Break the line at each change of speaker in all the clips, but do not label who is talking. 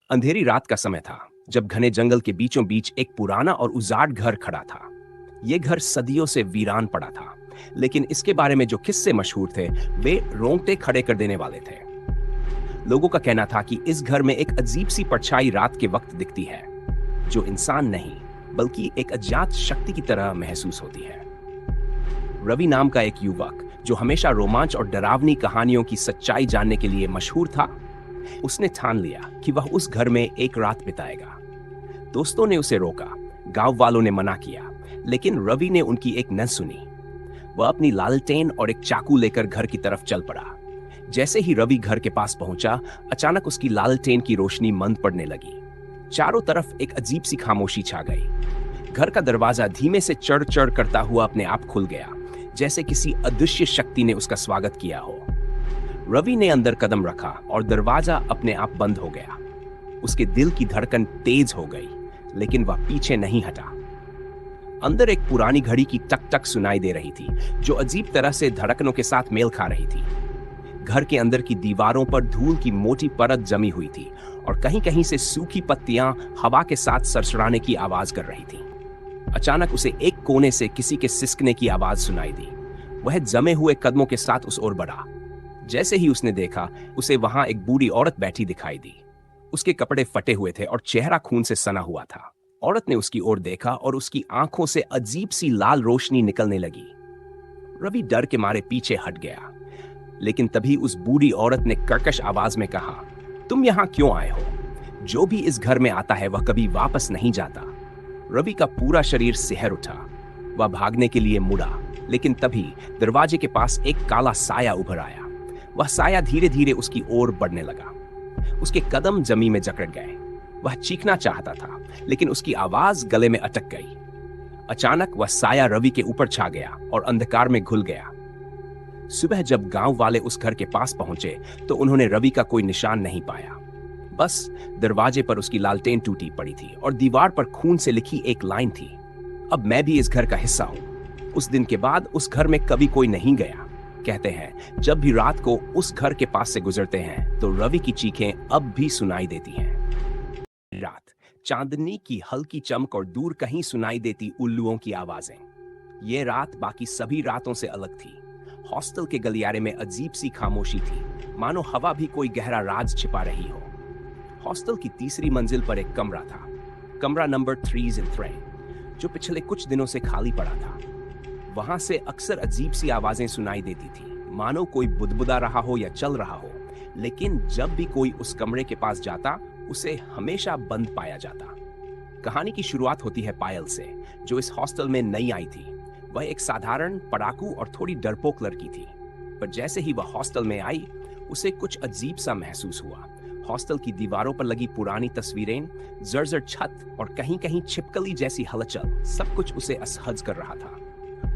अंधेरी रात का समय था जब घने जंगल के बीचों बीच एक पुराना और उजाड़ घर खड़ा था। ये घर सदियों से वीरान पड़ा था, लेकिन इसके बारे में जो किस्से मशहूर थे वे रोंगटे खड़े कर देने वाले थे। लोगों का कहना था कि इस घर में एक अजीब सी परछाई रात के वक्त दिखती है, जो इंसान नहीं बल्कि एक अज्ञात शक्ति की तरह महसूस होती है। रवि नाम का एक युवक जो हमेशा रोमांच और डरावनी कहानियों की सच्चाई जानने के लिए मशहूर था, उसने ठान लिया कि वह उस घर में एक रात बिताएगा। दोस्तों ने उसे रोका, गांव वालों ने मना किया, लेकिन रवि ने उनकी एक न सुनी। वह अपनी लालटेन और एक चाकू लेकर घर की तरफ चल पड़ा। जैसे ही रवि घर के पास पहुंचा, अचानक उसकी लालटेन की रोशनी मंद पड़ने लगी। चारों तरफ एक अजीब सी खामोशी छा गई। घर का दरवाजा धीमे से चढ़ चढ़ करता हुआ अपने आप खुल गया, जैसे किसी अदृश्य शक्ति ने उसका स्वागत किया हो। रवि ने अंदर कदम रखा और दरवाजा अपने आप बंद हो गया। उसके दिल की धड़कन तेज हो गई, लेकिन वह पीछे नहीं हटा। अंदर एक पुरानी घड़ी की टक टक सुनाई दे रही थी, जो अजीब तरह से धड़कनों के साथ मेल खा रही थी। घर के अंदर की दीवारों पर धूल की मोटी परत जमी हुई थी और कहीं कहीं से सूखी पत्तियां हवा के साथ सरसराने की आवाज कर रही थी। अचानक उसे एक कोने से किसी के सिसकने की आवाज सुनाई दी। वह जमे हुए कदमों के साथ उस ओर बढ़ा। जैसे ही उसने देखा, उसे वहां एक बूढ़ी औरत बैठी दिखाई दी। उसके कपड़े फटे हुए थे और चेहरा खून से सना हुआ था। औरत ने उसकी ओर देखा और उसकी आंखों से अजीब सी लाल रोशनी निकलने लगी। रवि डर के मारे पीछे हट गया, लेकिन तभी उस बूढ़ी औरत ने कर्कश आवाज में कहा, तुम यहां क्यों आए हो? जो भी इस घर में आता है वह कभी वापस नहीं जाता। रवि का पूरा शरीर सिहर उठा। वह भागने के लिए मुड़ा, लेकिन तभी दरवाजे के पास एक काला साया उभर आया। वह साया धीरे धीरे उसकी ओर बढ़ने लगा। उसके कदम जमीन में जकड़ गए। वह चीखना चाहता था, लेकिन उसकी आवाज गले में अटक गई। अचानक वह साया रवि के ऊपर छा गया और अंधकार में घुल गया। सुबह जब गांव वाले उस घर के पास पहुंचे तो उन्होंने रवि का कोई निशान नहीं पाया। बस दरवाजे पर उसकी लालटेन टूटी पड़ी थी और दीवार पर खून से लिखी एक लाइन थी, अब मैं भी इस घर का हिस्सा हूं। उस दिन के बाद उस घर में कभी कोई नहीं गया। कहते हैं जब भी रात को उस घर के पास से गुजरते हैं तो रवि की चीखें अब भी सुनाई देती हैं। रात, चांदनी की हल्की चमक और दूर कहीं सुनाई देती उल्लुओं की आवाजें। ये रात बाकी सभी रातों से अलग थी। हॉस्टल के गलियारे में अजीब सी खामोशी थी, मानो हवा भी कोई गहरा राज छिपा रही हो। हॉस्टल की तीसरी मंजिल पर एक कमरा था, कमरा नंबर 303, जो पिछले कुछ दिनों से खाली पड़ा था। वहां से अक्सर अजीब सी आवाजें सुनाई देती थी, मानो कोई बुदबुदा रहा हो या चल रहा हो। लेकिन जब भी कोई उस कमरे के पास जाता, उसे हमेशा बंद पाया जाता। कहानी की शुरुआत होती है पायल से, जो इस हॉस्टल में नई आई थी। वह एक साधारण, पढ़ाकू और थोड़ी डरपोक लड़की थी, पर जैसे ही वह हॉस्टल में आई, उसे कुछ अजीब सा महसूस हुआ। हॉस्टल की दीवारों पर लगी पुरानी तस्वीरें, जर्जर छत और कहीं कहीं छिपकली जैसी हलचल, सब कुछ उसे असहज कर रहा था।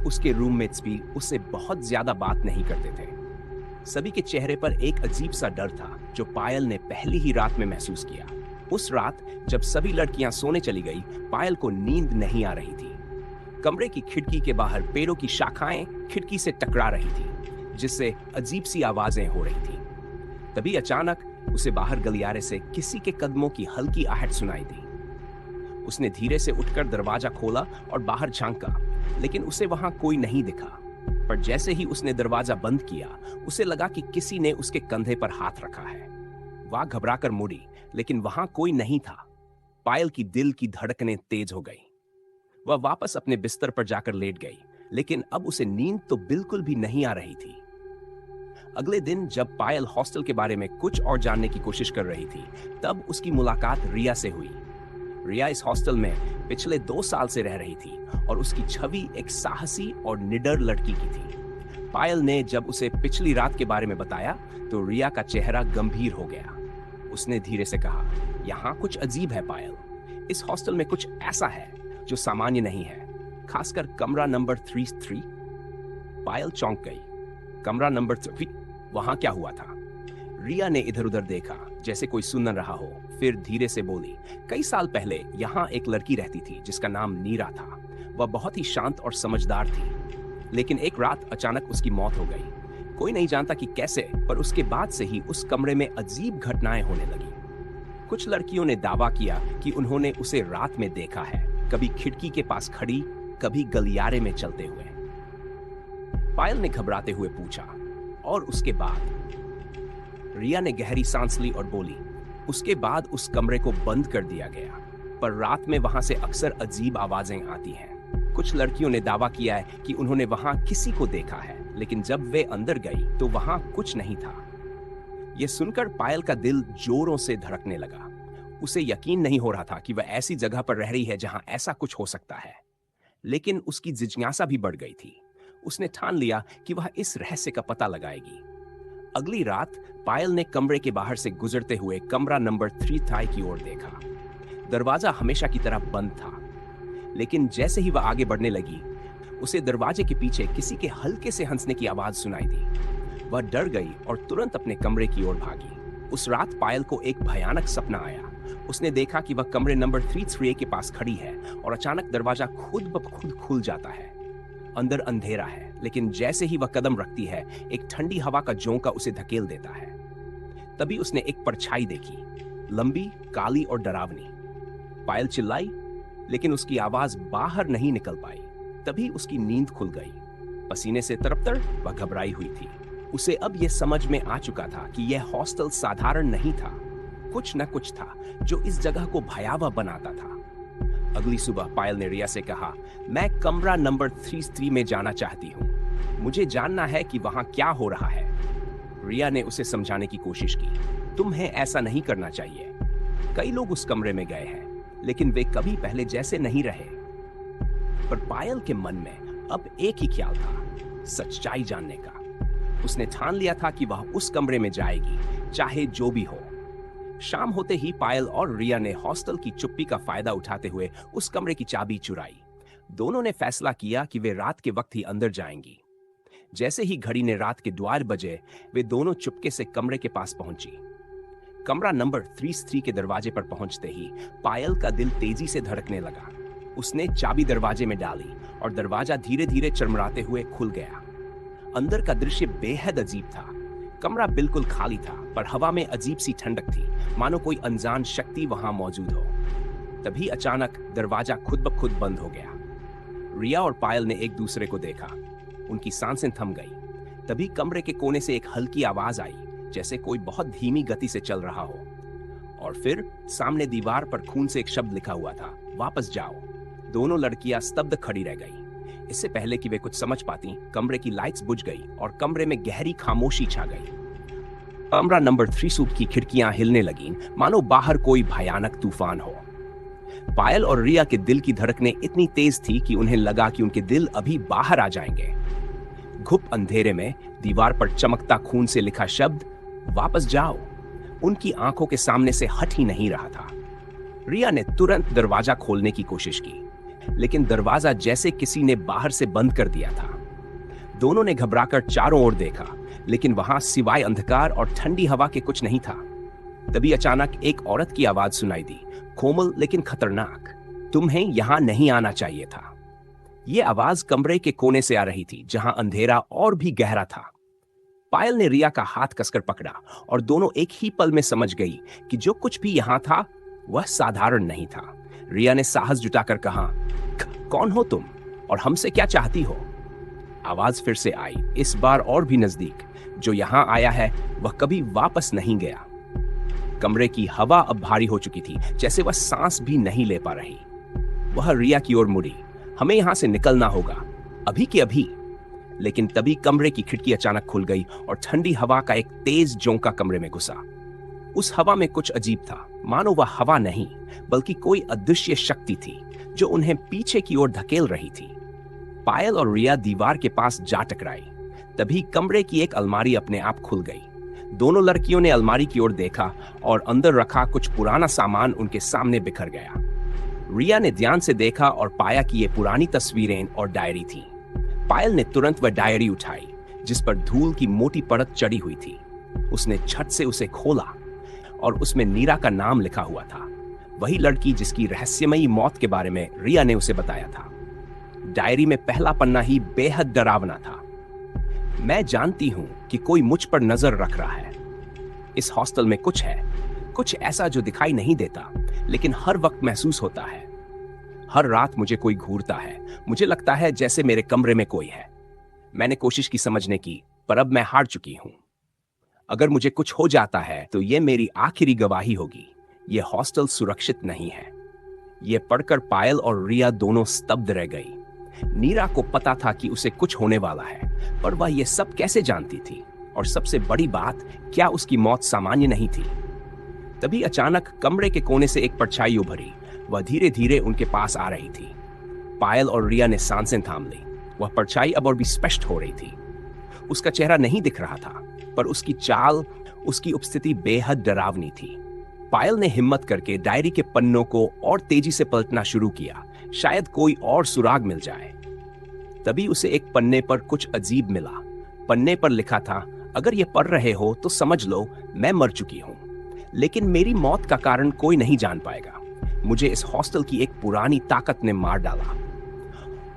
उसके रूममेट्स भी उससे बहुत ज्यादा बात नहीं करते थे। सभी के चेहरे पर एक अजीब सा डर था, जो पायल ने पहली ही रात में महसूस किया। उस रात जब सभी लड़कियां सोने चली गई, पायल को नींद नहीं आ रही थी। कमरे की खिड़की के बाहर पेड़ों की शाखाएं खिड़की से टकरा रही थी, जिससे अजीब सी आवाजें हो रही थी। तभी अचानक उसे बाहर गलियारे से किसी के कदमों की हल्की आहट सुनाई दी। उसने धीरे से उठकर दरवाजा खोला और बाहर झांका, लेकिन उसे वहां कोई नहीं दिखा। पर जैसे ही उसने दरवाजा बंद किया, उसे लगा कि किसी ने उसके कंधे पर हाथ रखा है। वह घबराकर मुड़ी, लेकिन वहां कोई नहीं था। पायल की दिल की धड़कनें तेज हो गई। वह वापस अपने बिस्तर पर जाकर लेट गई, लेकिन अब उसे नींद तो बिल्कुल भी नहीं आ रही थी। अगले दिन जब पायल हॉस्टल के बारे में कुछ और जानने की कोशिश कर रही थी, तब उसकी मुलाकात रिया से हुई। रिया इस हॉस्टल में पिछले 2 साल से रह रही थी और उसकी छवि एक साहसी और निडर लड़की की थी। पायल ने जब उसे पिछली रात के बारे में बताया तो रिया का चेहरा गंभीर हो गया। उसने धीरे से कहा, यहाँ कुछ अजीब है पायल। इस हॉस्टल में कुछ ऐसा है जो सामान्य नहीं है, खासकर कमरा नंबर 33। पायल चौंक गई। कमरा नंबर 3, वहां क्या हुआ था? रिया ने इधर उधर देखा, जैसे कोई सुन न रहा हो, फिर धीरे से बोली, कई साल पहले यहाँ एक लड़की रहती थी जिसका नाम नीरा था। वह बहुत ही शांत और समझदार थी, लेकिन एक रात अचानक उसकी मौत हो गई। कोई नहीं जानता कि कैसे, पर उसके बाद से ही उस कमरे में अजीब घटनाएं होने लगी। कुछ लड़कियों ने दावा किया कि उन्होंने उसे रात में देखा है, कभी खिड़की के पास खड़ी, कभी गलियारे में चलते हुए। पायल ने घबराते हुए पूछा, और उसके बाद? रिया ने गहरी सांस ली और बोली, उसके बाद उस कमरे को बंद कर दिया गया, पर रात में वहां से अक्सर अजीब आवाजें आती हैं। कुछ लड़कियों ने दावा किया है कि उन्होंने वहां किसी को देखा है, लेकिन जब वे अंदर गई तो वहां कुछ नहीं था। यह सुनकर पायल का दिल जोरों से धड़कने लगा। उसे यकीन नहीं हो रहा था कि वह ऐसी जगह पर रह रही है जहां ऐसा कुछ हो सकता है, लेकिन उसकी जिज्ञासा भी बढ़ गई थी। उसने ठान लिया कि वह इस रहस्य का पता लगाएगी। अगली रात पायल ने कमरे के बाहर से गुजरते हुए कमरा नंबर 3 की ओर देखा। दरवाजा हमेशा की तरह बंद था, लेकिन जैसे ही वह आगे बढ़ने लगी, उसे दरवाजे के पीछे किसी के हल्के से हंसने की आवाज सुनाई दी। वह डर गई और तुरंत अपने कमरे की ओर भागी। उस रात पायल को एक भयानक सपना आया। उसने देखा कि वह कमरे नंबर 3 के पास खड़ी है और अचानक दरवाजा खुद ब खुद खुल जाता है। अंदर अंधेरा है, लेकिन जैसे ही वह कदम रखती है, एक ठंडी हवा का झोंका उसे धकेल देता है। तभी उसने एक परछाई देखी, लंबी, काली और डरावनी। पायल चिल्लाई, लेकिन उसकी आवाज बाहर नहीं निकल पाई। तभी उसकी नींद खुल गई। पसीने से तरबतर वह घबराई हुई थी। उसे अब यह समझ में आ चुका था कि यह हॉस्टल साधारण नहीं था। कुछ न कुछ था जो इस जगह को भयावह बनाता था। अगली सुबह पायल ने रिया से कहा, मैं कमरा नंबर 3 में जाना चाहती हूँ। मुझे जानना है कि वहां क्या हो रहा है। रिया ने उसे समझाने की कोशिश की, तुम्हें ऐसा नहीं करना चाहिए। कई लोग उस कमरे में गए हैं, लेकिन वे कभी पहले जैसे नहीं रहे। पर पायल के मन में अब एक ही ख्याल था, सच्चाई जानने का। उसने ठान लिया था कि वह उस कमरे में जाएगी, चाहे जो भी हो। शाम होते ही पायल और रिया ने हॉस्टल की चुप्पी का फायदा उठाते हुए उस कमरे की चाबी चुराई। दोनों ने फैसला किया कि वे रात के वक्त ही अंदर जाएंगी। जैसे ही घड़ी ने रात के 12 बजे, वे दोनों चुपके से कमरे के पास पहुंची। कमरा नंबर 3 के दरवाजे पर पहुंचते ही पायल का दिल तेजी से धड़कने लगा। उसने चाबी दरवाजे में डाली और दरवाजा धीरे धीरे चरमराते हुए खुल गया। अंदर का दृश्य बेहद अजीब था। कमरा बिल्कुल खाली था, पर हवा में अजीब सी ठंडक थी, मानो कोई अनजान शक्ति वहां मौजूद हो। तभी अचानक दरवाजा खुद ब खुद बंद हो गया। रिया और पायल ने एक दूसरे को देखा। उनकी सांसें थम गई। तभी कमरे के कोने से एक हल्की आवाज आई, जैसे कोई बहुत धीमी गति से चल रहा हो। और फिर सामने दीवार पर खून से एक शब्द लिखा हुआ था, वापस जाओ। दोनों लड़कियां स्तब्ध खड़ी रह गई। इससे पहले कि वे कुछ समझ पाती, कमरे की लाइट्स बुझ गई और कमरे में गहरी खामोशी छा गई। कमरा नंबर 3 की खिड़कियां हिलने लगीं, मानो बाहर कोई भयानक तूफान हो। पायल और रिया के दिल की धड़कनें इतनी तेज थी कि उन्हें लगा कि उनके दिल अभी बाहर आ जाएंगे। घुप अंधेरे में दीवार पर चमकता खून से लिखा शब्द, वापस जाओ, उनकी आंखों के सामने से हट ही नहीं रहा था। रिया ने तुरंत दरवाजा खोलने की कोशिश की, लेकिन दरवाजा जैसे किसी ने बाहर से बंद कर दिया था। दोनों ने घबराकर चारों ओर देखा, लेकिन वहां सिवाय अंधकार और ठंडी हवा के कुछ नहीं था। तभी अचानक एक औरत की आवाज सुनाई दी, कोमल लेकिन खतरनाक, तुम्हें यहां नहीं आना चाहिए था। यह आवाज कमरे के कोने से आ रही थी, जहां अंधेरा और भी गहरा था। पायल ने रिया का हाथ कसकर पकड़ा और दोनों एक ही पल में समझ गई कि जो कुछ भी यहां था वह साधारण नहीं था। रिया ने साहस जुटाकर कहा, कौन हो तुम और हमसे क्या चाहती हो? आवाज फिर से आई, इस बार और भी नजदीक, जो यहां आया है वह कभी वापस नहीं गया। कमरे की हवा अब भारी हो चुकी थी, जैसे वह सांस भी नहीं ले पा रही। वह रिया की ओर मुड़ी, हमें यहां से निकलना होगा, अभी के अभी। लेकिन तभी कमरे की खिड़की अचानक खुल गई और ठंडी हवा का एक तेज झोंका कमरे में घुसा। उस हवा में कुछ अजीब था, मानो वह हवा नहीं बल्कि कोई अदृश्य शक्ति थी जो उन्हें पीछे की ओर धकेल रही थी। पायल और रिया दीवार के पास जा टकराई। तभी कमरे की एक अलमारी अपने आप खुल गई। दोनों लड़कियों ने अलमारी की ओर देखा और अंदर रखा कुछ पुराना सामान उनके सामने बिखर गया। रिया ने ध्यान से देखा और पाया कि ये पुरानी तस्वीरें और डायरी थी। पायल ने तुरंत वह डायरी उठाई, जिस पर धूल की मोटी परत चढ़ी हुई थी। उसने झट से उसे खोला और उसमें नीरा का नाम लिखा हुआ था, वही लड़की जिसकी रहस्यमयी मौत के बारे में रिया ने उसे बताया था। डायरी में पहला पन्ना ही बेहद डरावना था। मैं जानती हूं कि कोई मुझ पर नजर रख रहा है। इस हॉस्टल में कुछ है कुछ ऐसा जो दिखाई नहीं देता लेकिन हर वक्त महसूस होता है। हर रात मुझे कोई घूरता है, मुझे लगता है जैसे मेरे कमरे में कोई है। मैंने कोशिश की समझने की, पर अब मैं हार चुकी हूं। अगर मुझे कुछ हो जाता है तो ये मेरी आखिरी गवाही होगी। ये हॉस्टल सुरक्षित नहीं है। ये पढ़कर पायल और रिया दोनों स्तब्ध रह गई। नीरा को पता था कि उसे कुछ होने वाला है, पर वह ये सब कैसे जानती थी? और सबसे बड़ी बात, क्या उसकी मौत सामान्य नहीं थी? तभी अचानक कमरे के कोने से एक परछाई उभरी। वह धीरे धीरे उनके पास आ रही थी। पायल और रिया ने सांसें थाम ली। वह परछाई अब और भी स्पष्ट हो रही थी। उसका चेहरा नहीं दिख रहा था, पर उसकी चाल, उसकी उपस्थिति बेहद डरावनी थी। पायल ने हिम्मत करके डायरी के पन्नों को और तेजी से पलटना शुरू किया, शायद कोई और सुराग मिल जाए। तभी उसे एक पन्ने पर कुछ अजीब मिला। पन्ने पर लिखा था, अगर ये पढ़ रहे हो तो समझ लो मैं मर चुकी हूं, लेकिन मेरी मौत का कारण कोई नहीं जान पाएगा। मुझे इस हॉस्टल की एक पुरानी ताकत ने मार डाला,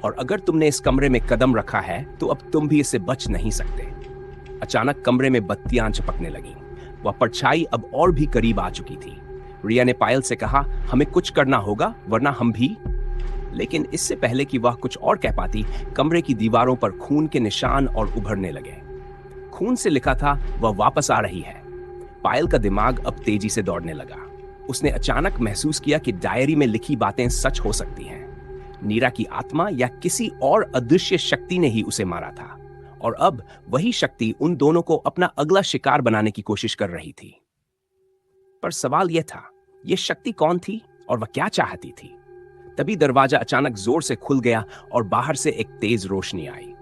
और अगर तुमने इस कमरे में कदम रखा है तो अब तुम भी इससे बच नहीं सकते। अचानक कमरे में बत्तियां चपकने लगीं। वह परछाई अब और भी करीब आ चुकी थी। रिया ने पायल से कहा, हमें कुछ करना होगा वरना हम भी। लेकिन इससे पहले कि वह कुछ और कह पाती, कमरे की दीवारों पर खून के निशान और उभरने लगे। खून से लिखा था, वह वापस आ रही है। पायल का दिमाग अब तेजी से दौड़ने लगा। उसने अचानक महसूस किया कि डायरी में लिखी बातें सच हो सकती हैं। नीरा की आत्मा या किसी और अदृश्य शक्ति ने ही उसे मारा था, और अब वही शक्ति उन दोनों को अपना अगला शिकार बनाने की कोशिश कर रही थी। पर सवाल यह था, यह शक्ति कौन थी और वह क्या चाहती थी? तभी दरवाजा अचानक जोर से खुल गया और बाहर से एक तेज रोशनी आई।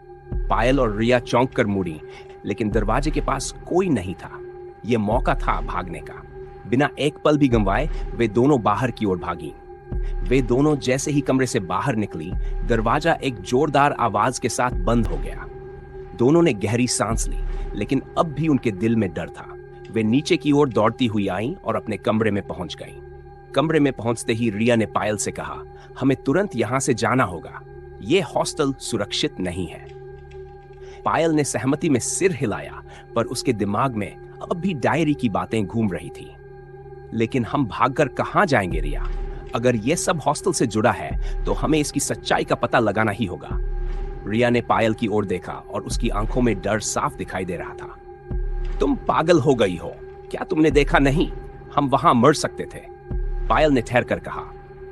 पायल और रिया चौंक कर मुड़ी, लेकिन दरवाजे के पास कोई नहीं था। यह मौका था भागने का। बिना एक पल भी गंवाए वे दोनों बाहर की ओर भागी। वे दोनों जैसे ही कमरे से बाहर निकली, दरवाजा एक जोरदार आवाज के साथ बंद हो गया। दोनों ने गहरी सांस ली, लेकिन अब भी उनके दिल में डर था। वे नीचे की ओर दौड़ती हुई आईं और अपने कमरे में पहुंच गईं। कमरे में पहुंचते ही रिया ने पायल से कहा, हमें तुरंत यहां से जाना होगा। यह हॉस्टल सुरक्षित नहीं है। पायल ने सहमति में सिर हिलाया, पर उसके दिमाग में अब भी डायरी की बातें घूम रही थी। लेकिन हम भागकर कहां जाएंगे रिया? अगर यह सब हॉस्टल से जुड़ा है तो हमें इसकी सच्चाई का पता लगाना ही होगा। रिया ने पायल की ओर देखा और उसकी आंखों में डर साफ दिखाई दे रहा था। तुम पागल हो गई हो क्या? तुमने देखा नहीं, हम वहां मर सकते थे। पायल ने ठहर कर कहा,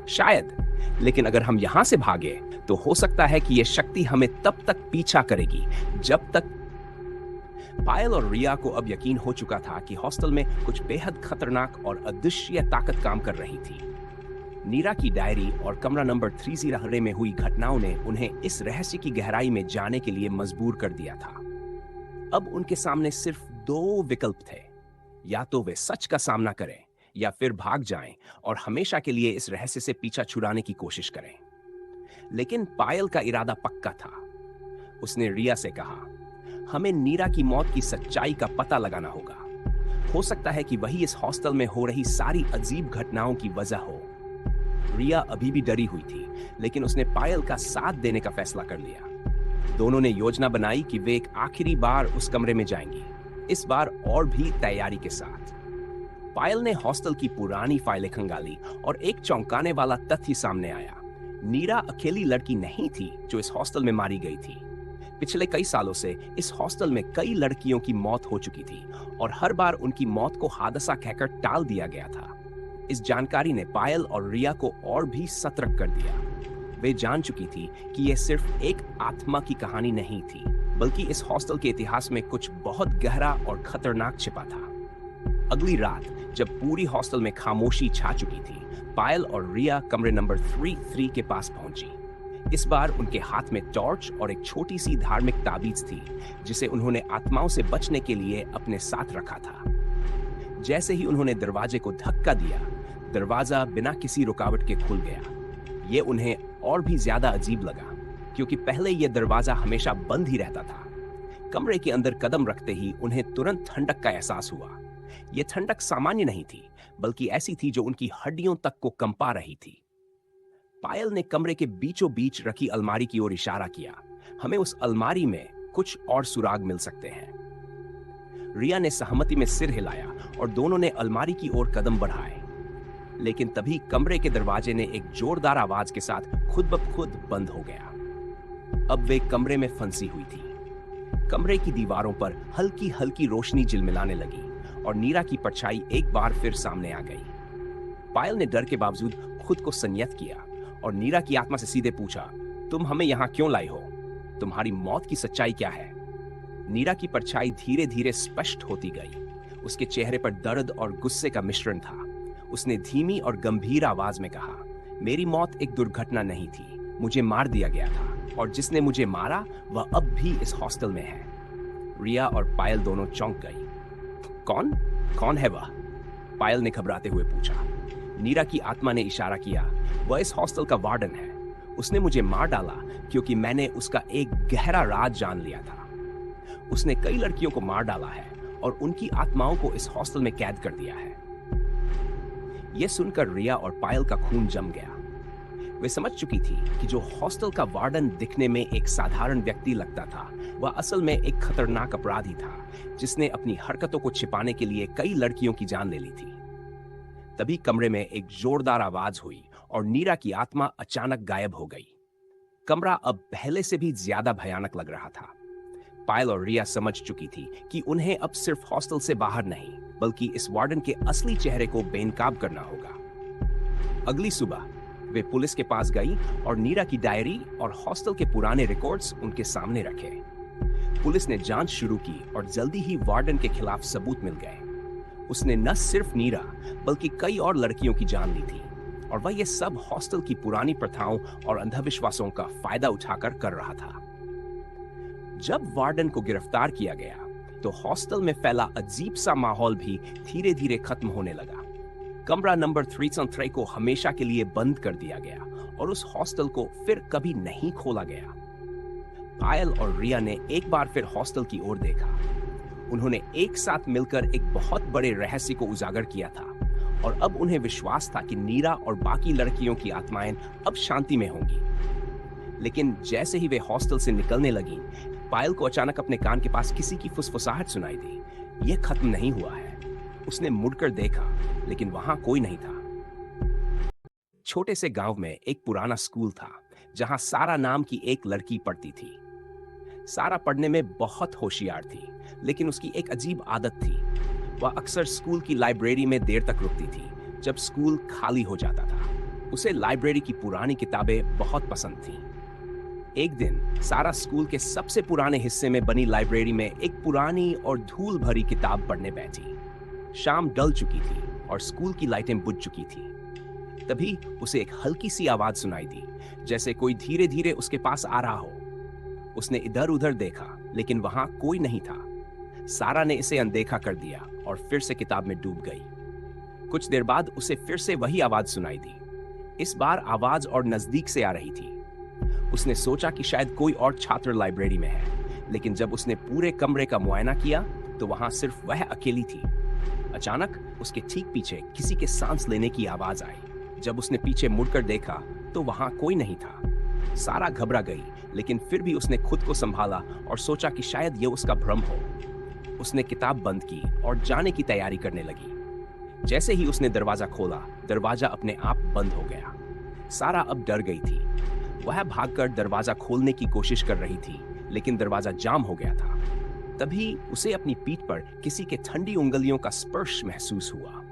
शायद, लेकिन अगर हम यहां से भागे तो हो सकता है कि यह शक्ति हमें तब तक पीछा करेगी जब तक। पायल और रिया को अब यकीन हो चुका था कि हॉस्टल में कुछ बेहद खतरनाक और अदृश्य ताकत काम कर रही थी। नीरा की डायरी और कमरा नंबर 303 में हुई घटनाओं ने उन्हें इस रहस्य की गहराई में जाने के लिए मजबूर कर दिया था। अब उनके सामने सिर्फ दो विकल्प थे, या तो वे सच का सामना करें या फिर भाग जाएं और हमेशा के लिए इस रहस्य से पीछा छुड़ाने की कोशिश करें। लेकिन पायल का इरादा पक्का था। उसने रिया से कहा, हमें नीरा की मौत की सच्चाई का पता लगाना होगा। हो सकता है कि वही इस हॉस्टल में हो रही सारी अजीब घटनाओं की वजह हो। रिया अभी भी डरी हुई थी, लेकिन उसने पायल का साथ देने का फैसला कर लिया। दोनों ने योजना बनाई कि वे एक आखिरी बार उस कमरे में जाएंगी, इस बार और भी तैयारी के साथ। पायल ने हॉस्टल की पुरानी फाइलें खंगाली और एक चौंकाने वाला तथ्य सामने आया। नीरा अकेली लड़की नहीं थी जो इस हॉस्टल में मारी गई थी। पिछले कई सालों से इस हॉस्टल में कई लड़कियों की मौत हो चुकी थी और हर बार उनकी मौत को हादसा कहकर टाल दिया गया था। इस जानकारी ने पायल और रिया को और भी सतर्क कर दिया। वे जान चुकी थी कि यह सिर्फ एक आत्मा की कहानी नहीं थी, बल्कि इस हॉस्टल के इतिहास में कुछ बहुत गहरा और खतरनाक छिपा था। अगली रात जब पूरी हॉस्टल में खामोशी छा चुकी थी, पायल और रिया कमरे नंबर 33 के पास पहुंची। इस बार उनके हाथ में टॉर्च और एक छोटी सी धार्मिक ताबीज थी, जिसे उन्होंने आत्माओं से बचने के लिए अपने साथ रखा था। जैसे ही उन्होंने दरवाजे को धक्का दिया, दरवाजा बिना किसी रुकावट के खुल गया। ये उन्हें और भी ज्यादा अजीब लगा, क्योंकि पहले यह दरवाजा हमेशा बंद ही रहता था। कमरे के अंदर कदम रखते ही उन्हें तुरंत ठंडक का एहसास हुआ। यह ठंडक सामान्य नहीं थी, बल्कि ऐसी थी जो उनकी हड्डियों तक को कंपा रही थी। पायल ने कमरे के बीचों बीच रखी अलमारी की ओर इशारा किया। हमें उस अलमारी में कुछ और सुराग मिल सकते हैं। रिया ने सहमति में सिर हिलाया और दोनों ने अलमारी की ओर कदम बढ़ाए। लेकिन तभी कमरे के दरवाजे ने एक जोरदार आवाज के साथ खुद ब खुद बंद हो गया। अब वे कमरे में फंसी हुई थी। कमरे की दीवारों पर हल्की हल्की रोशनी झिलमिलाने लगी और नीरा की परछाई एक बार फिर सामने आ गई। पायल ने डर के बावजूद खुद को संयत किया और नीरा की आत्मा से सीधे पूछा, तुम हमें यहाँ क्यों लाई हो? तुम्हारी मौत की सच्चाई क्या है? नीरा की परछाई धीरे धीरे स्पष्ट होती गई। उसके चेहरे पर दर्द और गुस्से का मिश्रण था। उसने धीमी और गंभीर आवाज में कहा, मेरी मौत एक दुर्घटना नहीं थी, मुझे मार दिया गया था और जिसने मुझे मारा वह अब भी इस हॉस्टल में है। रिया और पायल दोनों चौंक गई। कौन कौन है वह? पायल ने घबराते हुए पूछा। नीरा की आत्मा ने इशारा किया, वह इस हॉस्टल का वार्डन है। उसने मुझे मार डाला क्योंकि मैंने उसका एक गहरा राज जान लिया था। उसने कई लड़कियों को मार डाला है और उनकी आत्माओं को इस हॉस्टल में कैद कर दिया है। यह सुनकर रिया और पायल का खून जम गया। वे समझ चुकी थी कि जो हॉस्टल का वार्डन दिखने में एक साधारण व्यक्ति लगता था, वह असल में एक खतरनाक अपराधी था जिसने अपनी हरकतों को छिपाने के लिए कई लड़कियों की जान ले ली थी। तभी कमरे में एक जोरदार आवाज हुई और नीरा की आत्मा अचानक गायब हो गई। कमरा अब पहले से भी ज्यादा भयानक लग रहा था। पायल और रिया समझ चुकी थी कि उन्हें अब सिर्फ हॉस्टल से बाहर नहीं, बल्कि इस वार्डन के असली चेहरे को बेनकाब करना होगा। अगली सुबह वे पुलिस के पास गई और नीरा की डायरी और हॉस्टल के पुराने रिकॉर्ड्स उनके सामने रखे। पुलिस ने जांच शुरू की और जल्दी ही वार्डन के खिलाफ सबूत मिल गए। उसने न सिर्फ नीरा बल्कि कई और लड़कियों की जान ली थी और वह ये सब हॉस्टल की पुरानी प्रथाओं और अंधविश्वासों का फायदा उठाकर कर रहा था। जब वार्डन को गिरफ्तार किया गया तो हॉस्टल में फैला अजीब सा माहौल भी धीरे धीरे खत्म होने लगा। कमरा नंबर 303 को हमेशा के लिए बंद कर दिया गया और उस हॉस्टल को फिर कभी नहीं खोला गया। पायल और रिया ने एक बार फिर हॉस्टल की ओर देखा। उन्होंने एक साथ मिलकर एक बहुत बड़े रहस्य को उजागर किया था और अब उन्हें विश्वास था कि नीरा और बाकी लड़कियों की आत्माएं अब शांति में होंगी। लेकिन जैसे ही वे हॉस्टल से निकलने लगी, पायल को अचानक अपने कान के पास किसी की फुसफुसाहट सुनाई दी। यह खत्म नहीं हुआ है। उसने मुड़कर देखा, लेकिन वहां कोई नहीं था। छोटे से गांव में एक पुराना स्कूल था जहां सारा नाम की एक लड़की पढ़ती थी। सारा पढ़ने में बहुत होशियार थी, लेकिन उसकी एक अजीब आदत थी। वह अक्सर स्कूल की लाइब्रेरी में देर तक रुकती थी जब स्कूल खाली हो जाता था। उसे लाइब्रेरी की पुरानी किताबें बहुत पसंद थीं। एक दिन सारा स्कूल के सबसे पुराने हिस्से में बनी लाइब्रेरी में एक पुरानी और धूल भरी किताब पढ़ने बैठी। शाम ढल चुकी थी और स्कूल की लाइटें बुझ चुकी थी। तभी उसे एक हल्की सी आवाज सुनाई दी, जैसे कोई धीरे धीरे उसके पास आ रहा हो। उसने इधर उधर देखा, लेकिन वहां कोई नहीं था। सारा ने इसे अनदेखा कर दिया और फिर से किताब में डूब गई। कुछ देर बाद उसे फिर से वही आवाज सुनाई दी। इस बार आवाज और नजदीक से आ रही थी। उसने सोचा कि शायद कोई और छात्र लाइब्रेरी में है, लेकिन जब उसने पूरे कमरे का मुआयना किया तो वहां सिर्फ वह अकेली थी। अचानक उसके ठीक पीछे किसी के सांस लेने की आवाज आई। जब उसने पीछे मुड़कर देखा तो वहां कोई नहीं था। सारा घबरा गई, लेकिन फिर भी उसने खुद को संभाला और सोचा कि शायद यह उसका भ्रम हो। उसने किताब बंद की और जाने की तैयारी करने लगी। जैसे ही उसने दरवाजा खोला, दरवाजा अपने आप बंद हो गया। सारा अब डर गई थी। वह भागकर दरवाजा खोलने की कोशिश कर रही थी, लेकिन दरवाजा जाम हो गया था। तभी उसे अपनी पीठ पर किसी के ठंडी उंगलियों का स्पर्श महसूस हुआ।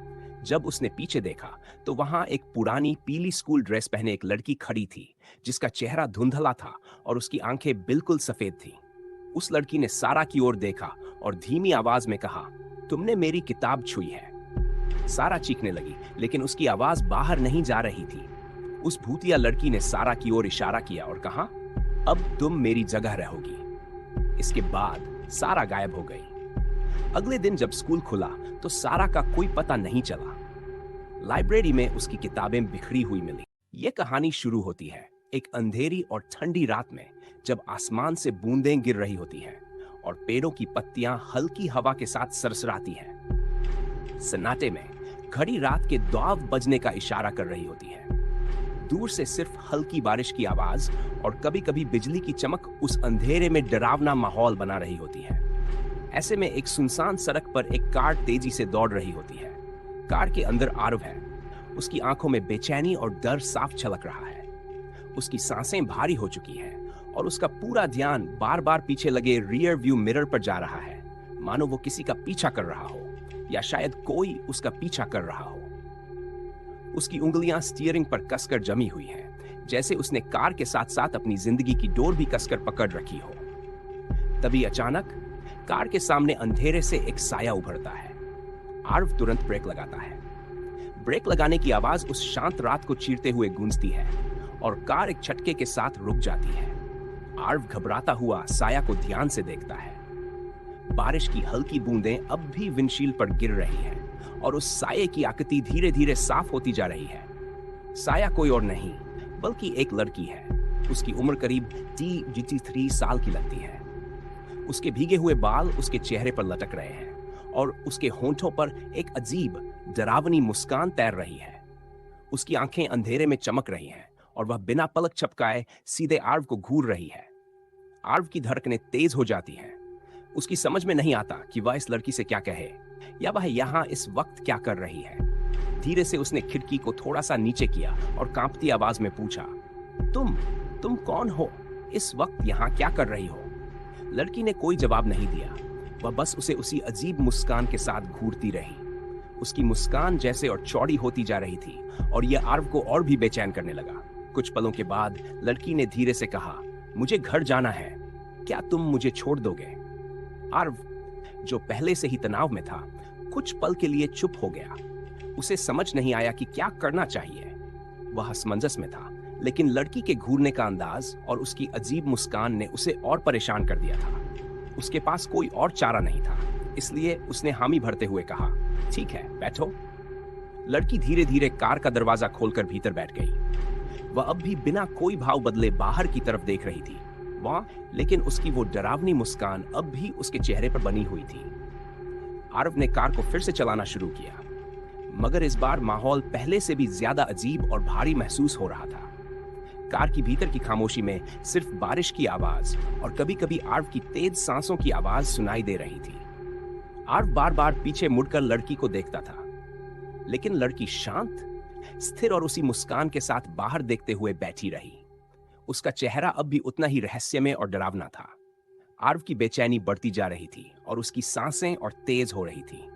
जब उसने पीछे देखा तो वहां एक पुरानी पीली स्कूल ड्रेस पहने एक लड़की खड़ी थी, जिसका चेहरा धुंधला था और उसकी आंखें बिल्कुल सफेद थीं। उस लड़की ने सारा की ओर देखा और धीमी आवाज में कहा, तुमने मेरी किताब छुई है। सारा चीखने लगी, लेकिन उसकी आवाज बाहर नहीं जा रही थी। उस भूतिया लड़की ने सारा की ओर इशारा किया और कहा, अब तुम मेरी जगह रहोगी। इसके बाद सारा गायब हो गई। अगले दिन जब स्कूल खुला तो सारा का कोई पता नहीं चला। लाइब्रेरी में उसकी किताबें बिखरी हुई मिली। यह कहानी शुरू होती है एक अंधेरी और ठंडी रात में, जब आसमान से बूंदें गिर रही होती हैं और पेड़ों की पत्तियां हल्की हवा के साथ सरसराती हैं। सन्नाटे में घड़ी रात के द्वाव बजने का इशारा कर रही होती है। दूर से सिर्फ हल्की बारिश की आवाज और कभी-कभी बिजली की चमक उस अंधेरे में डरावना माहौल बना रही होती है। ऐसे में एक सुनसान सड़क पर एक कार तेजी से दौड़ रही होती है। कार के अंदर आरव है। उसकी आंखों में बेचैनी और डर साफ झलक रहा है। उसकी सांसें भारी हो चुकी हैं और उसका पूरा ध्यान बार बार पीछे लगे रियर व्यू मिरर पर जा रहा है, मानो वो किसी का पीछा कर रहा हो या शायद कोई उसका पीछा कर रहा हो। उसकी उंगलियां स्टीयरिंग पर कसकर जमी हुई हैं, जैसे उसने कार के साथ साथ अपनी जिंदगी की डोर भी कसकर पकड़ रखी हो। तभी अचानक कार के सामने अंधेरे से एक साया उभरता है। आरव तुरंत ब्रेक लगाता है। ब्रेक लगाने की आवाज उस शांत रात को चीरते हुए गूंजती है और कार एक झटके के साथ रुक जाती है। आरव घबराता हुआ साया को ध्यान से देखता है। बारिश की हल्की बूंदें अब भी विंडशील्ड पर गिर रही हैं और उस साये की आकृति धीरे धीरे साफ होती जा रही है। साया कोई और नहीं बल्कि एक लड़की है। उसकी उम्र करीब 23 साल की लगती है। उसके भीगे हुए बाल उसके चेहरे पर लटक रहे हैं और उसके होंठों पर एक अजीब डरावनी मुस्कान तैर रही है। उसकी आंखें अंधेरे में चमक रही हैं और वह बिना पलक झपकाए सीधे आर्व को घूर रही है। आर्व की धड़कनें तेज हो जाती हैं। उसकी समझ में नहीं आता कि वह इस लड़की से क्या कहे या वह यहाँ इस वक्त क्या कर रही है। धीरे से उसने खिड़की को थोड़ा सा नीचे किया और कांपती आवाज में पूछा, तुम कौन हो? इस वक्त यहाँ क्या कर रही हो? लड़की ने कोई जवाब नहीं दिया। वह बस उसे उसी अजीब मुस्कान के साथ घूरती रही। उसकी मुस्कान जैसे और चौड़ी होती जा रही थी और यह आर्व को और भी बेचैन करने लगा। कुछ पलों के बाद लड़की ने धीरे से कहा, मुझे घर जाना है, क्या तुम मुझे छोड़ दोगे? आर्व, जो पहले से ही तनाव में था, कुछ पल के लिए चुप हो गया। उसे समझ नहीं आया कि क्या करना चाहिए। वह असमंजस में था, लेकिन लड़की के घूरने का अंदाज और उसकी अजीब मुस्कान ने उसे और परेशान कर दिया था। उसके पास कोई और चारा नहीं था, इसलिए उसने हामी भरते हुए कहा, ठीक है, बैठो। लड़की धीरे धीरे कार का दरवाजा खोलकर भीतर बैठ गई। वह अब भी बिना कोई भाव बदले बाहर की तरफ देख रही थी। लेकिन उसकी वो डरावनी मुस्कान अब भी उसके चेहरे पर बनी हुई थी। आरव ने कार को फिर से चलाना शुरू किया, मगर इस बार माहौल पहले से भी ज्यादा अजीब और भारी महसूस हो रहा था। कार की भीतर की खामोशी में सिर्फ बारिश की आवाज और कभी-कभी आर्व की तेज सांसों की आवाज सुनाई दे रही थी। आर्व बार-बार पीछे मुड़कर लड़की को देखता था, लेकिन लड़की शांत, स्थिर और उसी मुस्कान के साथ बाहर देखते हुए बैठी रही। उसका चेहरा अब भी उतना ही रहस्यमय और डरावना था। आर्व की बेचैनी बढ़ती जा रही थी और उसकी सांसें और तेज हो रही थी।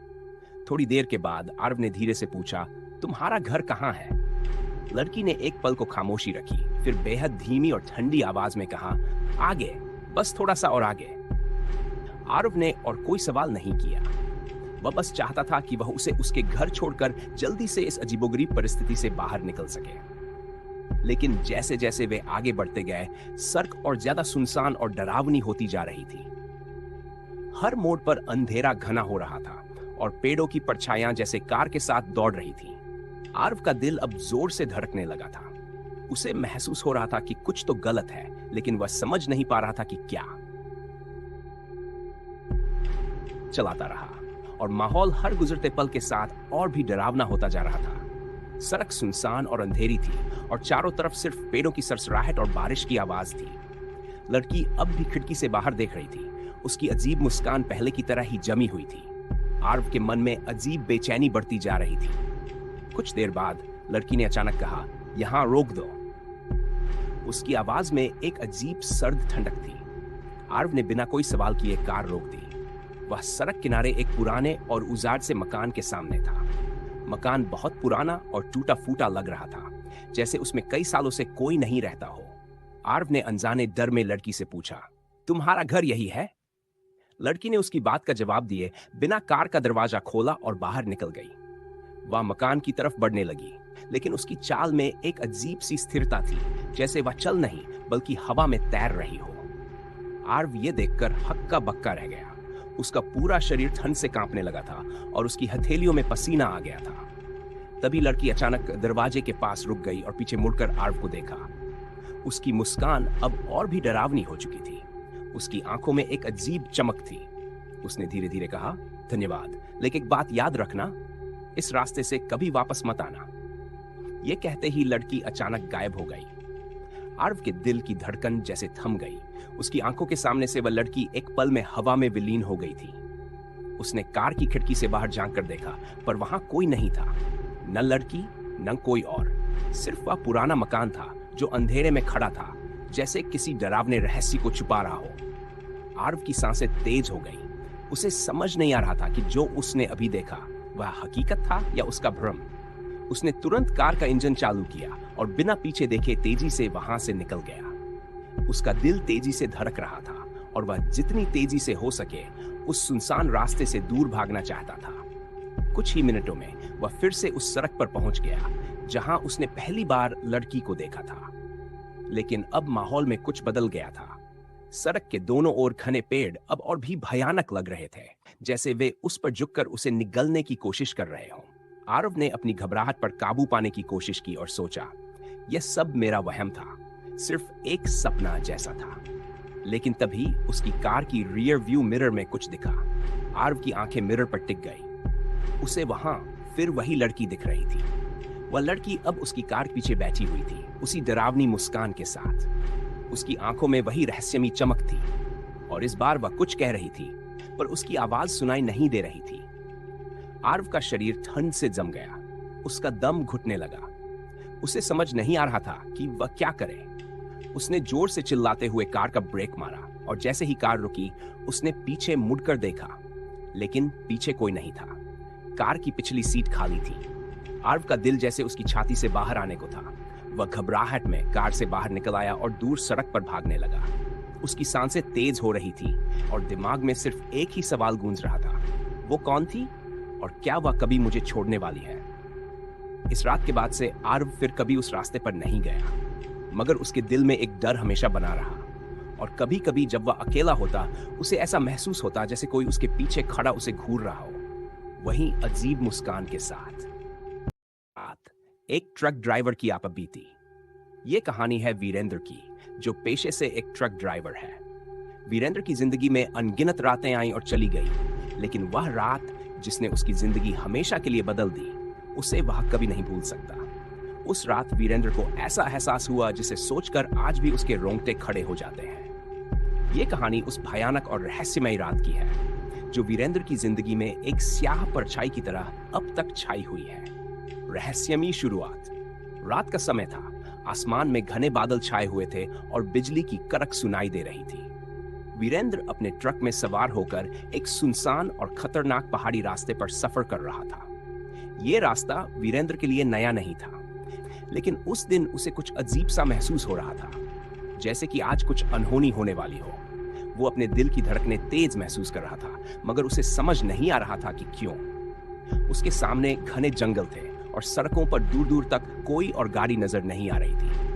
थोड़ी देर के बाद आर्व ने धीरे से पूछा, तुम्हारा घर कहाँ है? लड़की ने एक पल को खामोशी रखी, फिर बेहद धीमी और ठंडी आवाज में कहा, आगे, बस थोड़ा सा और आगे। आर्व ने और कोई सवाल नहीं किया। वह बस चाहता था कि वह उसे उसके घर छोड़कर जल्दी से इस अजीबोगरीब परिस्थिति से बाहर निकल सके। लेकिन जैसे जैसे वे आगे बढ़ते गए, सड़क और ज्यादा सुनसान और डरावनी होती जा रही थी। हर मोड़ पर अंधेरा घना हो रहा था और पेड़ों की परछाइयां जैसे कार के साथ दौड़ रही थी। आर्व का दिल अब जोर से धड़कने लगा था। उसे महसूस हो रहा था कि कुछ तो गलत है, लेकिन वह समझ नहीं पा रहा था कि क्या। चलाता रहा और माहौल हर गुजरते पल के साथ और भी डरावना होता जा रहा था। सड़क सुनसान और अंधेरी थी और चारों तरफ सिर्फ पेड़ों की सरसराहट और बारिश की आवाज थी। लड़की अब भी खिड़की से बाहर देख रही थी। उसकी अजीब मुस्कान पहले की तरह ही जमी हुई थी। आर्व के मन में अजीब बेचैनी बढ़ती जा रही थी। कुछ देर बाद लड़की ने अचानक कहा, यहां रोक दो। उसकी आवाज में एक अजीब सर्द ठंडक थी। आर्व ने बिना कोई सवाल किए कार रोक दी। वह सड़क किनारे एक पुराने और उजाड़ से मकान के सामने था। मकान बहुत पुराना और टूटा फूटा लग रहा था, जैसे उसमें कई सालों से कोई नहीं रहता हो। आर्व ने अनजाने डर में लड़की से पूछा, तुम्हारा घर यही है? लड़की ने उसकी बात का जवाब दिए बिना कार का दरवाजा खोला और बाहर निकल गई। वह मकान की तरफ बढ़ने लगी, लेकिन उसकी चाल में एक अजीब सी स्थिरता थी, जैसे वह चल नहीं बल्कि हवा में तैर रही हो। आर्व ये देखकर हक्का बक्का रह गया। उसका पूरा शरीर ठंड से कांपने लगा था और उसकी हथेलियों में पसीना आ गया था। तभी लड़की अचानक दरवाजे के पास रुक गई और पीछे मुड़कर आर्व को देखा। उसकी मुस्कान अब और भी डरावनी हो चुकी थी। उसकी आंखों में एक अजीब चमक थी। उसने धीरे धीरे कहा, धन्यवाद, लेकिन एक बात याद रखना, इस रास्ते से कभी वापस मत आना। यह कहते ही लड़की अचानक गायब हो गई। आर्व के दिल की धड़कन जैसे थम गई। उसकी आंखों के सामने से वह लड़की एक पल में हवा में विलीन हो गई थी। उसने कार की खिड़की से बाहर झांक कर देखा, पर वहां कोई नहीं था। न लड़की, न कोई और। सिर्फ वह पुराना मकान था जो अंधेरे में खड़ा था, जैसे किसी डरावने रहस्य को छुपा रहा हो। आरव की सांसें तेज हो गई। उसे समझ नहीं आ रहा था कि जो उसने अभी देखा वह हकीकत था या उसका भ्रम। उसने तुरंत कार का इंजन चालू किया और बिना पीछे देखे तेजी से वहां से निकल गया। उसका दिल तेजी से धड़क रहा था और वह जितनी तेजी से हो सके उस सुनसान रास्ते से दूर भागना चाहता था। कुछ ही मिनटों में वह फिर से उस सड़क पर पहुंच गया जहां उसने पहली बार लड़की को देखा था। लेकिन अब माहौल में कुछ बदल गया था। सड़क के दोनों ओर घने पेड़ अब और भी भयानक लग रहे थे, जैसे वे उस पर झुककर उसे निगलने की कोशिश कर रहे हों। आरव ने अपनी घबराहट पर काबू पाने की कोशिश की और सोचा, यह सब मेरा वहम था, सिर्फ एक सपना जैसा था। लेकिन तभी उसकी कार की रियर व्यू मिरर में कुछ दिखा। आरव की आंखें मिरर पर टिक गई। उसे वहां फिर वही लड़की दिख रही थी। वह लड़की अब उसकी कार के पीछे बैठी हुई थी, उसी डरावनी मुस्कान के साथ। उसकी आंखों में वही रहस्यमयी चमक थी और इस बार वह कुछ कह रही थी, पर उसकी आवाज सुनाई नहीं दे रही थी। आरव का शरीर ठंड से जम गया। उसका दम घुटने लगा। उसे समझ नहीं आ रहा था कि वह क्या करे। उसने जोर से चिल्लाते हुए कार का ब्रेक मारा और जैसे ही कार रुकी, उसने पीछे मुड़कर देखा, लेकिन पीछे कोई नहीं था। कार की पिछली सीट खाली थी। आरव का दिल जैसे उसकी छाती से बाहर आने को था। वह घबराहट में कार से बाहर निकल आया और दूर सड़क पर भागने लगा। उसकी सांसें तेज हो रही थी और दिमाग में सिर्फ एक ही सवाल गूंज रहा था, वो कौन थी और क्या वह कभी मुझे छोड़ने वाली है। इस रात के बाद से आरव फिर कभी उस रास्ते पर नहीं गया, मगर उसके दिल में एक डर हमेशा बना रहा और कभी कभी जब वह अकेला होता, उसे ऐसा महसूस होता जैसे कोई उसके पीछे खड़ा उसे घूर रहा हो, वही अजीब मुस्कान के साथ। एक ट्रक ड्राइवर की आपा बीती। ये कहानी है वीरेंद्र की, जो पेशे से एक ट्रक ड्राइवर है। वीरेंद्र की जिंदगी में अनगिनत रातें आईं और चली गई, लेकिन वह रात जिसने उसकी जिंदगी हमेशा के लिए बदल दी, उसे वह कभी नहीं भूल सकता। उस रात वीरेंद्र को ऐसा एहसास हुआ जिसे सोचकर आज भी उसके रोंगटे खड़े हो जाते हैं। ये कहानी उस भयानक और रहस्यमयी रात की है, जो वीरेंद्र की जिंदगी में एक स्याह परछाई की तरह अब तक छाई हुई है। रहस्यमयी शुरुआत। रात का समय था। आसमान में घने बादल छाए हुए थे और बिजली की कड़क सुनाई दे रही थी। वीरेंद्र अपने ट्रक में सवार होकर एक सुनसान और खतरनाक पहाड़ी रास्ते पर सफर कर रहा था। यह रास्ता वीरेंद्र के लिए नया नहीं था, लेकिन उस दिन उसे कुछ अजीब सा महसूस हो रहा था, जैसे कि आज कुछ अनहोनी होने वाली हो। वो अपने दिल की धड़कनें तेज महसूस कर रहा था, मगर उसे समझ नहीं आ रहा था कि क्यों। उसके सामने घने जंगल थे और सड़कों पर दूर दूर तक कोई और गाड़ी नजर नहीं आ रही थी।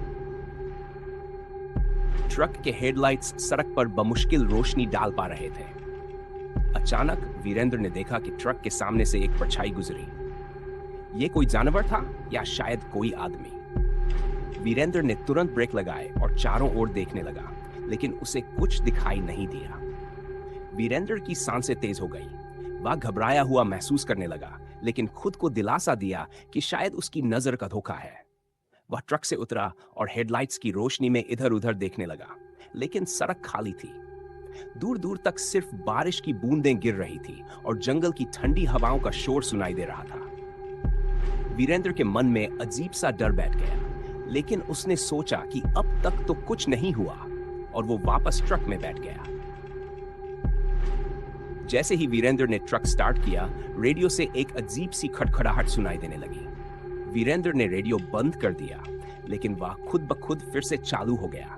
ट्रक के हेडलाइट्स सड़क पर बमुश्किल रोशनी डाल पा रहे थे। अचानक वीरेंद्र ने देखा कि ट्रक के सामने से एक परछाई गुजरी। यह कोई जानवर था या शायद कोई आदमी। वीरेंद्र ने तुरंत ब्रेक लगाए और चारों ओर देखने लगा, लेकिन उसे कुछ दिखाई नहीं दिया। वीरेंद्र की सांसें तेज हो गई। वह घबराया हुआ महसूस करने लगा, लेकिन खुद को दिलासा दिया कि शायद उसकी नजर का धोखा है। वह ट्रक से उतरा और हेडलाइट्स की रोशनी में इधर उधर देखने लगा, लेकिन सड़क खाली थी। दूर दूर तक सिर्फ बारिश की बूंदें गिर रही थी और जंगल की ठंडी हवाओं का शोर सुनाई दे रहा था। वीरेंद्र के मन में अजीब सा डर बैठ गया, लेकिन उसने सोचा कि अब तक तो कुछ नहीं हुआ और वो वापस ट्रक में बैठ गया। जैसे ही वीरेंद्र ने ट्रक स्टार्ट किया, रेडियो से एक अजीब सी खड़खड़ाहट सुनाई देने लगी। वीरेंद्र ने रेडियो बंद कर दिया, लेकिन वह खुद ब खुद फिर से चालू हो गया।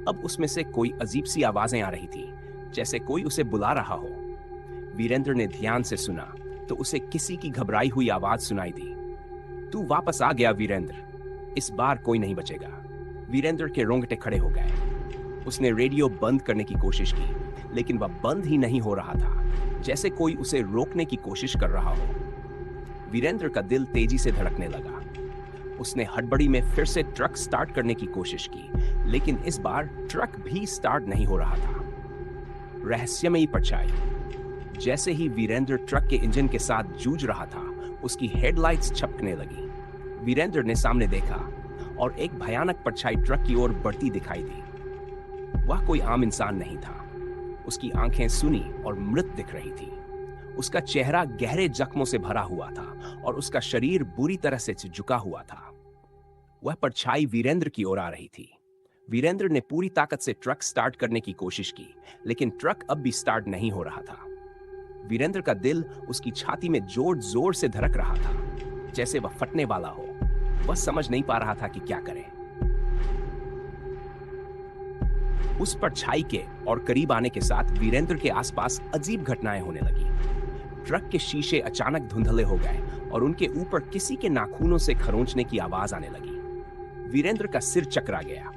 अब उसमें से कोई अजीब सी आवाजें आ रही थी, जैसे कोई उसे बुला रहा हो। वीरेंद्र ने ध्यान से सुना तो उसे किसी की घबराई हुई आवाज सुनाई दी। तू वापस आ गया वीरेंद्र, इस बार कोई नहीं बचेगा। वीरेंद्र के रोंगटे खड़े हो गए। उसने रेडियो बंद करने की कोशिश की, लेकिन वह बंद ही नहीं हो रहा था, जैसे कोई उसे रोकने की कोशिश कर रहा हो। वीरेंद्र का दिल तेजी से धड़कने लगा। उसने हड़बड़ी में फिर से ट्रक स्टार्ट करने की कोशिश की, लेकिन इस बार ट्रक भी स्टार्ट नहीं हो रहा था। रहस्यमयी परछाई। जैसे ही वीरेंद्र ट्रक के इंजन के साथ जूझ रहा था, उसकी हेडलाइट्स छपकने लगी। वीरेंद्र ने सामने देखा और एक भयानक परछाई ट्रक की ओर बढ़ती दिखाई दी। वह कोई आम इंसान नहीं था। उसकी आंखें सुनी और मृत दिख रही थी। उसका चेहरा गहरे जख्मों से भरा हुआ था और उसका शरीर बुरी तरह से झुका हुआ था। वह परछाई वीरेंद्र की ओर आ रही थी। वीरेंद्र ने पूरी ताकत से ट्रक स्टार्ट करने की कोशिश की, लेकिन ट्रक अब भी स्टार्ट नहीं हो रहा था। वीरेंद्र का दिल उसकी छाती में जोर जोर से धड़क रहा था, जैसे वह फटने वाला हो। वह समझ नहीं पा रहा था कि क्या करे। उस परछाई के और करीब आने के साथ वीरेंद्र के आसपास अजीब घटनाएं होने लगी। ट्रक के शीशे अचानक धुंधले हो गए और उनके ऊपर किसी के नाखूनों से खरोंचने की आवाज आने लगी। वीरेंद्र का सिर चकरा गया।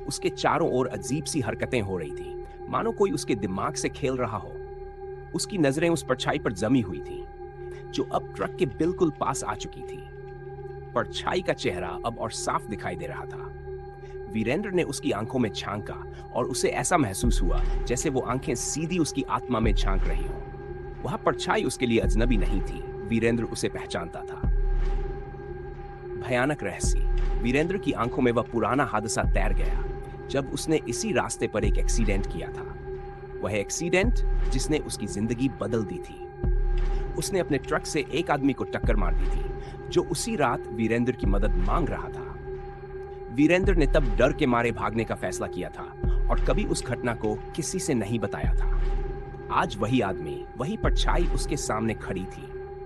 उसके चारों ओर अजीब सी हरकतें हो रही थी, मानो कोई उसके दिमाग से खेल रहा हो। उसकी नजरें उस परछाई पर जमी हुई थी, जो अब ट्रक के बिल्कुल पास आ चुकी थी। परछाई का चेहरा अब और साफ दिखाई दे रहा था। वीरेंद्र ने उसकी आंखों में झांका और उसे ऐसा महसूस हुआ जैसे वो आंखें सीधी उसकी आत्मा में झांक रही हो। वह परछाई उसके लिए अजनबी नहीं थी। वीरेंद्र उसे पहचानता था। भयानक रहस्य। वीरेंद्र की आंखों में वह पुराना हादसा तैर गया, जब उसने इसी रास्ते पर एक एक्सीडेंट किया था। वह एक्सीडेंट जिसने उसकी जिंदगी बदल दी थी। उसने अपने ट्रक से एक आदमी को टक्कर मार दी थी, जो उसी रात वीरेंद्र की मदद मांग रहा था। वीरेंद्र ने तब डर के मारे भागने का फैसला किया था और कभी उस घटना को किसी से नहीं बताया था। आज वही आदमी, वही परछाई उसके सामने खड़ी थी।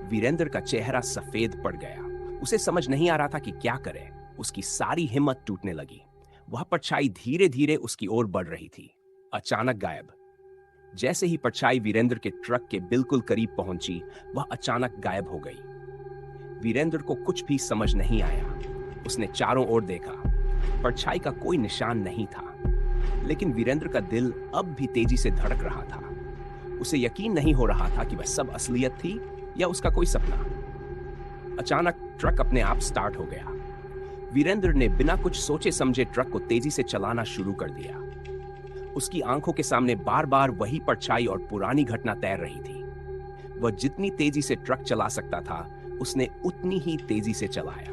वीरेंद्र का चेहरा सफेद पड़ गया। उसे समझ नहीं आ रहा था कि क्या करे। उसकी सारी हिम्मत टूटने लगी। वह परछाई धीरे धीरे उसकी ओर बढ़ रही थी, अचानक गायब। जैसे ही परछाई वीरेंद्र के ट्रक के बिल्कुल करीब पहुंची, वह अचानक गायब हो गई। वीरेंद्र को कुछ भी समझ नहीं आया। उसने चारों ओर देखा। परछाई का कोई निशान नहीं था, लेकिन वीरेंद्र का दिल अब भी तेजी से धड़क रहा था। उसे यकीन नहीं हो रहा था कि वह सब असलियत थी या उसका कोई सपना। अचानक ट्रक अपने आप स्टार्ट हो गया। वीरेंद्र ने बिना कुछ सोचे समझे ट्रक को तेजी से चलाना शुरू कर दिया। उसकी आंखों के सामने बार बार वही परछाई और पुरानी घटना तैर रही थी। वह जितनी तेजी से ट्रक चला सकता था, उसने उतनी ही तेजी से चलाया।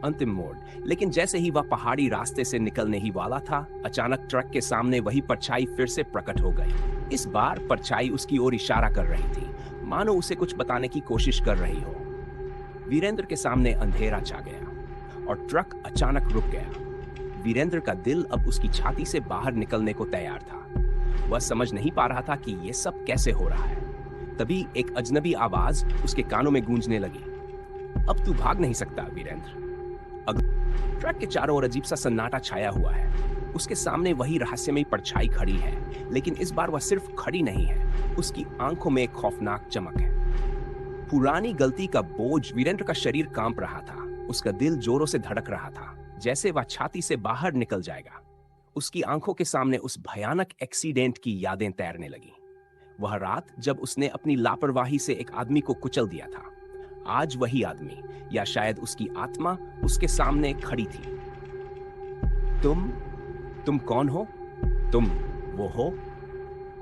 अंतिम मोड़। लेकिन जैसे ही वह पहाड़ी रास्ते से निकलने ही वाला था, अचानक ट्रक के सामने वही परछाई फिर से प्रकट हो गई। इस बार परछाई उसकी ओर इशारा कर रही थी, मानो उसे कुछ बताने की कोशिश कर रही हो। वीरेंद्र के सामने अंधेरा छा गया और ट्रक अचानक रुक गया। वीरेंद्र का दिल अब उसकी छाती से बाहर निकलने को तैयार था। वह समझ नहीं पा रहा था कि यह सब कैसे हो रहा है। तभी एक अजनबी आवाज उसके कानों में गूंजने लगी, अब तू भाग नहीं सकता वीरेंद्र। ट्रक के चारों ओर अजीब सा सन्नाटा छाया हुआ है। उसके सामने वही रहस्यमयी परछाई खड़ी है, लेकिन इस बार वह सिर्फ खड़ी नहीं है, उसकी आंखों में एक खौफनाक चमक है। पुरानी गलती का बोझ। वीरेंद्र का शरीर कांप रहा था। उसका दिल जोरों से धड़क रहा था, जैसे वह छाती से बाहर निकल जाएगा। उसकी आंखों के सामने उस भयानक एक्सीडेंट की यादें तैरने लगी। वह रात जब उसने अपनी लापरवाही से एक आदमी को कुचल दिया था। आज वही आदमी, या शायद उसकी आत्मा, उसके सामने खड़ी थी। तुम कौन हो? तुम वो हो?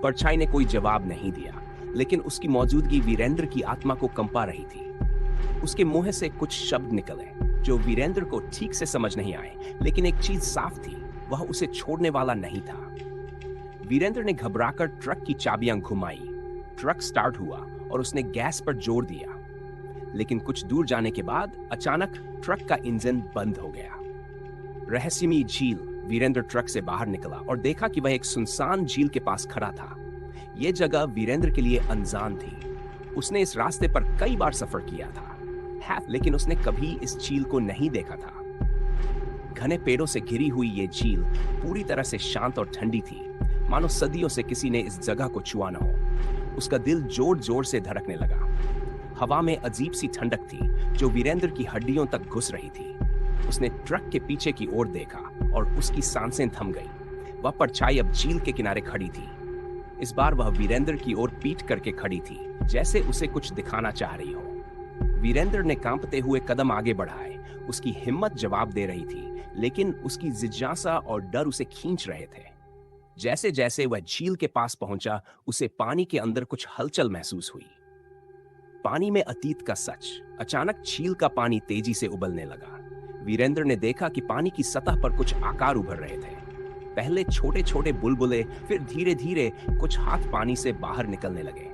परछाई ने कोई जवाब नहीं दिया, लेकिन उसकी मौजूदगी वीरेंद्र की आत्मा को कंपा रही थी। उसके मुंह से कुछ शब्द निकले जो वीरेंद्र को ठीक से समझ नहीं आए, लेकिन एक चीज साफ थी, वह उसे छोड़ने वाला नहीं था। वीरेंद्र ने घबराकर ट्रक की चाबियां घुमाई। ट्रक स्टार्ट हुआ और उसने गैस पर जोर दिया, लेकिन कुछ दूर जाने के बाद अचानक ट्रक का इंजन बंद हो गया। रहस्यमयी झील। वीरेंद्र ट्रक से बाहर निकला और देखा कि वह एक सुनसान झील के पास खड़ा था। यह जगह वीरेंद्र के लिए अनजान थी। उसने इस रास्ते पर कई बार सफर किया था, लेकिन उसने कभी इस झील को नहीं देखा था। घने पेड़ों से घिरी हुई ये झील पूरी तरह से शांत और ठंडी थी, मानो सदियों से किसी ने इस जगह को छुआ न हो। उसका दिल जोर जोर से धड़कने लगा। हवा में अजीब सी ठंडक थी जो वीरेंद्र की हड्डियों तक घुस रही थी। उसने ट्रक के पीछे की ओर देखा और उसकी सांसें थम गई। वह परछाई अब झील के किनारे खड़ी थी। इस बार वह वीरेंद्र की ओर पीठ करके खड़ी थी, जैसे उसे कुछ दिखाना चाह रही हो। वीरेंद्र ने कांपते हुए कदम आगे बढ़ाए। उसकी हिम्मत जवाब दे रही थी, लेकिन उसकी जिज्ञासा और डर उसे खींच रहे थे। जैसे जैसे वह झील के पास पहुंचा, उसे पानी के अंदर कुछ हलचल महसूस हुई। पानी में अतीत का सच। अचानक झील का पानी तेजी से उबलने लगा। वीरेंद्र ने देखा कि पानी की सतह पर कुछ आकार उभर रहे थे। पहले छोटे छोटे बुलबुले, फिर धीरे धीरे कुछ हाथ पानी से बाहर निकलने लगे।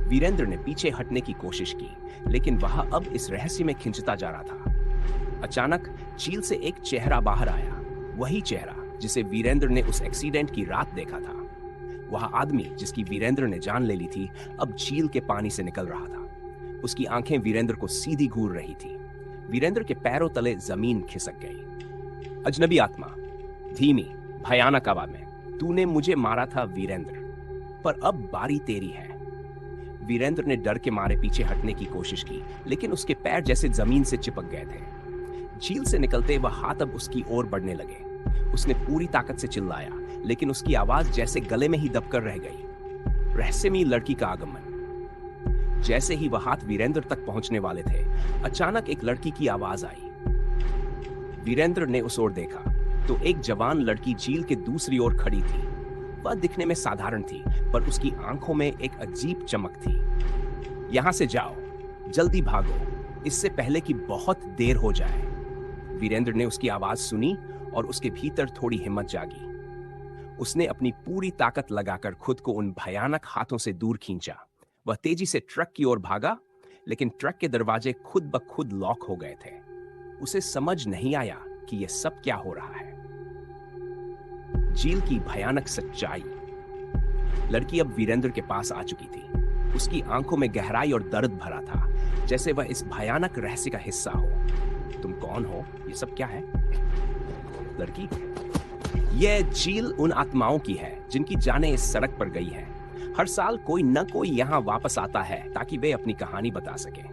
वीरेंद्र ने पीछे हटने की कोशिश की, लेकिन वह अब इस रहस्य में खिंचता जा रहा था। अचानक चील से एक चेहरा बाहर आया, वही चेहरा जिसे वीरेंद्र ने उस एक्सीडेंट की रात देखा था। वह आदमी जिसकी वीरेंद्र ने जान ले ली थी, अब झील के पानी से निकल रहा था। उसकी आंखें वीरेंद्र को सीधी घूर रही थी। वीरेंद्र के पैरों तले जमीन खिसक गई। अजनबी आत्मा, धीमी भयानक आवाज में, तूने मुझे मारा था वीरेंद्र, पर अब बारी तेरी है। वीरेंद्र ने डर के मारे पीछे हटने की कोशिश की, लेकिन उसके पैर जैसे जमीन से चिपक गए थे। झील से निकलते वह हाथ अब उसकी ओर बढ़ने लगे। उसने पूरी ताकत से चिल्लाया, लेकिन उसकी आवाज जैसे गले में ही दबकर रह गई। रहस्यमयी लड़की का आगमन। जैसे ही वह हाथ वीरेंद्र तक पहुंचने वाले थे, अचानक एक लड़की की आवाज आई। वीरेंद्र ने उस ओर देखा तो एक जवान लड़की झील के दूसरी ओर खड़ी थी। वह दिखने में साधारण थी, पर उसकी आंखों में एक अजीब चमक थी। यहां से जाओ, जल्दी भागो, इससे पहले कि बहुत देर हो जाए। वीरेंद्र ने उसकी आवाज सुनी और उसके भीतर थोड़ी हिम्मत जागी। उसने अपनी पूरी ताकत लगाकर खुद को उन भयानक हाथों से दूर खींचा। वह तेजी से ट्रक की ओर भागा, लेकिन ट्रक के दरवाजे खुद ब खुद लॉक हो गए थे। उसे समझ नहीं आया कि यह सब क्या हो रहा है। झील की भयानक सच्चाई। लड़की अब वीरेंद्र के पास आ चुकी थी। उसकी आंखों में गहराई और दर्द भरा था, जैसे वह इस भयानक रहस्य का हिस्सा हो। तुम कौन हो? ये सब क्या है? लड़की, यह झील उन आत्माओं की है जिनकी जानें इस सड़क पर गई है। हर साल कोई न कोई यहाँ वापस आता है ताकि वे अपनी कहानी बता सके,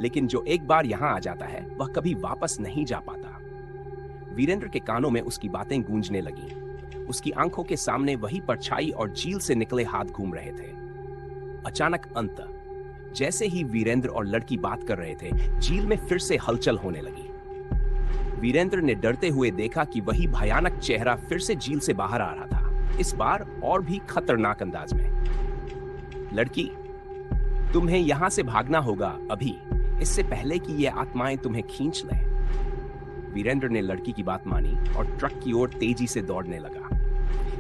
लेकिन जो एक बार यहाँ आ जाता है वह कभी वापस नहीं जा पाता। वीरेंद्र के कानों में उसकी बातें गूंजने लगी। उसकी आंखों के सामने वही परछाई और झील से निकले हाथ घूम रहे थे। अचानक अंत, जैसे ही वीरेंद्र और लड़की बात कर रहे थे, झील में फिर से हलचल होने लगी। वीरेंद्र ने डरते हुए देखा कि वही भयानक चेहरा फिर से झील से बाहर आ रहा था, इस बार और भी खतरनाक अंदाज में। लड़की, तुम्हें यहां से भागना होगा अभी, इससे पहले कि ये आत्माएं तुम्हें खींच लें। वीरेंद्र ने लड़की की बात मानी और ट्रक की ओर तेजी से दौड़ने लगा।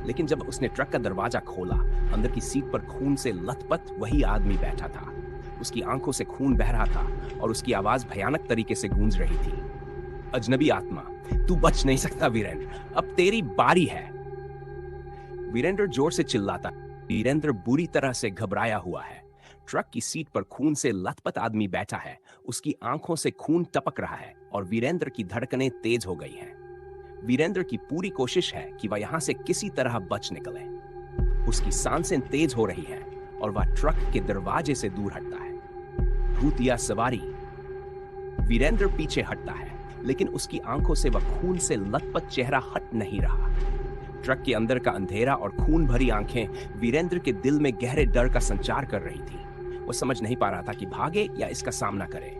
लेकिन जब उसने ट्रक का दरवाजा खोला, अंदर की सीट पर खून से लथपथ वही आदमी बैठा था। उसकी आंखों से खून बह रहा था और उसकी आवाज भयानक तरीके से गूंज रही थी। अजनबी आत्मा, तू बच नहीं सकता वीरेंद्र, अब तेरी बारी है। वीरेंद्र जोर से चिल्लाता। वीरेंद्र बुरी तरह से घबराया हुआ है। ट्रक की सीट पर खून से लथपथ आदमी बैठा है। उसकी आंखों से खून टपक रहा है और वीरेंद्र की धड़कनें तेज हो गई हैं। वीरेंद्र की पूरी कोशिश है कि वह यहां से किसी तरह बच निकले। उसकी सांसें तेज हो रही हैं और वह ट्रक के दरवाजे से दूर हटता है। भूतिया सवारी। वीरेंद्र पीछे हटता है, लेकिन उसकी आंखों से वह खून से लथपथ चेहरा हट नहीं रहा। ट्रक के अंदर का अंधेरा और खून भरी आंखें वीरेंद्र के दिल में गहरे डर का संचार कर रही थी। वो समझ नहीं पा रहा था कि भागे या इसका सामना करे।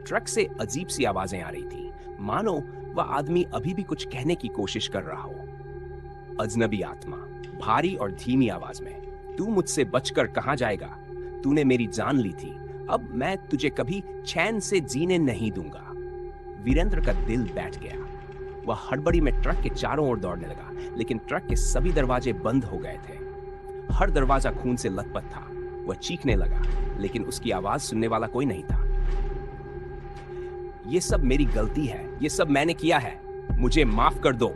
ट्रक से अजीब सी आवाजें आ रही थी, मानो वह आदमी अभी भी कुछ कहने की कोशिश कर रहा हो। अजनबी आत्मा, भारी और धीमी आवाज में, तू मुझसे बचकर कहां जाएगा? तूने मेरी जान ली थी, अब मैं तुझे कभी चैन से जीने नहीं दूंगा। वीरेंद्र का दिल बैठ गया। वह हड़बड़ी में ट्रक के चारों ओर दौड़ने लगा, लेकिन ट्रक के सभी दरवाजे बंद हो गए थे। हर दरवाजा खून से लथपथ था। वह चीखने लगा, लेकिन उसकी आवाज सुनने वाला कोई नहीं था। ये सब मेरी गलती है, ये सब मैंने किया है, मुझे माफ कर दो।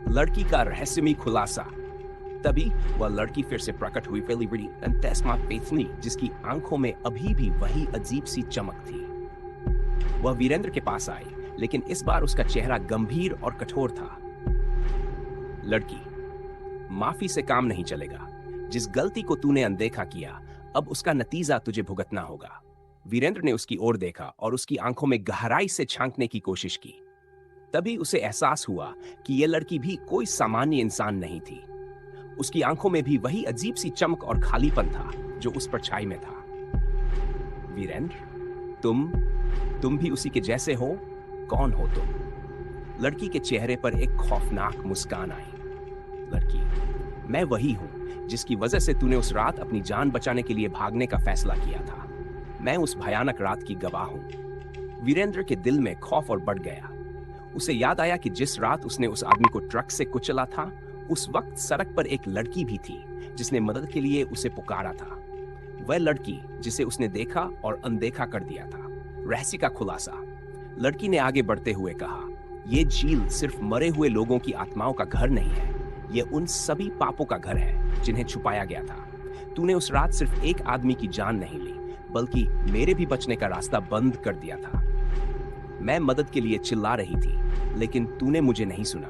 लड़की का रहस्यमयी खुलासा। तभी वह लड़की फिर से प्रकट हुई, जिसकी आंखों में अभी भी वही अजीब सी चमक थी। वह वीरेंद्र के पास आई, लेकिन इस बार उसका चेहरा गंभीर और कठोर था। लड़की, माफी से काम नहीं चलेगा। जिस गलती को तूने अनदेखा किया, अब उसका नतीजा तुझे भुगतना होगा। वीरेंद्र ने उसकी ओर देखा और उसकी आंखों में गहराई से झांकने की कोशिश की। तभी उसे एहसास हुआ कि यह लड़की भी कोई सामान्य इंसान नहीं थी। उसकी आंखों में भी वही अजीब सी चमक और खालीपन था जो उस परछाई में था। वीरेंद्र, तुम भी उसी के जैसे हो? कौन हो तुम? लड़की के चेहरे पर एक खौफनाक मुस्कान आई। लड़की, मैं वही हूं जिसकी वजह से तूने उस रात अपनी जान बचाने के लिए भागने का फैसला किया था। मैं उस भयानक रात की गवाह हूं। वीरेंद्र के दिल में खौफ और बढ़ गया। उसे याद आया कि जिस रात उसने उस आदमी को ट्रक से कुचला था, उस वक्त सड़क पर एक लड़की भी थी जिसने मदद के लिए उसे पुकारा था। वह लड़की जिसे उसने देखा और अनदेखा कर दिया था। रहस्य का खुलासा। लड़की ने आगे बढ़ते हुए कहा, यह झील सिर्फ मरे हुए लोगों की आत्माओं का घर नहीं है, यह उन सभी पापों का घर है जिन्हें छुपाया गया था। तूने उस रात सिर्फ एक आदमी की जान नहीं ली, बल्कि मेरे भी बचने का रास्ता बंद कर दिया था। मैं मदद के लिए चिल्ला रही थी, लेकिन तूने मुझे नहीं सुना।